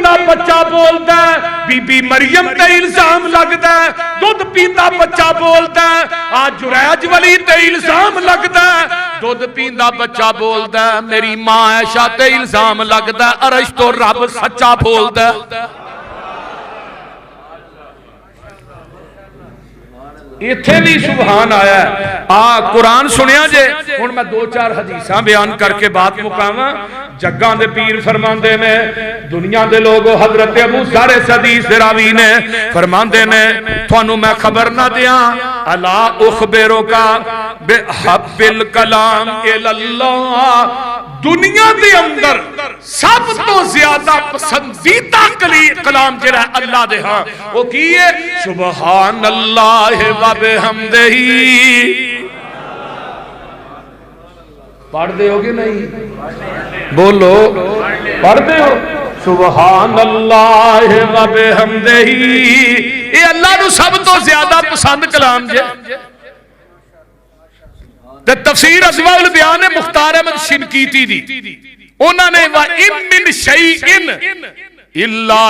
پیندا بچہ بولدا ہے، be be مریم تے الزام لگدا ہے، دودھ پیندا بچہ بولدا ہے، آج جریج ولی تے الزام لگدا ہے، دودھ پیندا بچہ بولدا ہے، میری ماں عائشہ تے الزام لگدا ہے، عرش تو رب سچا بولدا ہے۔ ایتھے بھی سبحان آیا ہے۔ قرآن سنیا جے، ہن میں دو چار حدیثاں بیان کر کے بات مقاواں۔ جگاں دے پیر فرماندے نے، دنیا دے لوگو، حضرت ابو ذر حدیث راوی نے فرماندے نے، تھانوں میں خبر نہ دیاں، الا اخبرک بحب الکلام اللہ، دنیا دے اندر سب تو زیادہ پسندیدہ کلام جڑا اللہ دے ہاں وہ کی ہے؟ سبحان اللہ و بحمدہ۔ پڑھ دے ہو کہ نہیں؟ بولو، پڑھ دے ہو؟ سبحان اللہ و بحمدہ، یہ اللہ نو سب تو زیادہ پسند کلام جے۔ تفسیر اضواء البیان مختار احمد شنقیطی دی، انہوں نے وَإِن مِّن شَيْءٍ إِلَّا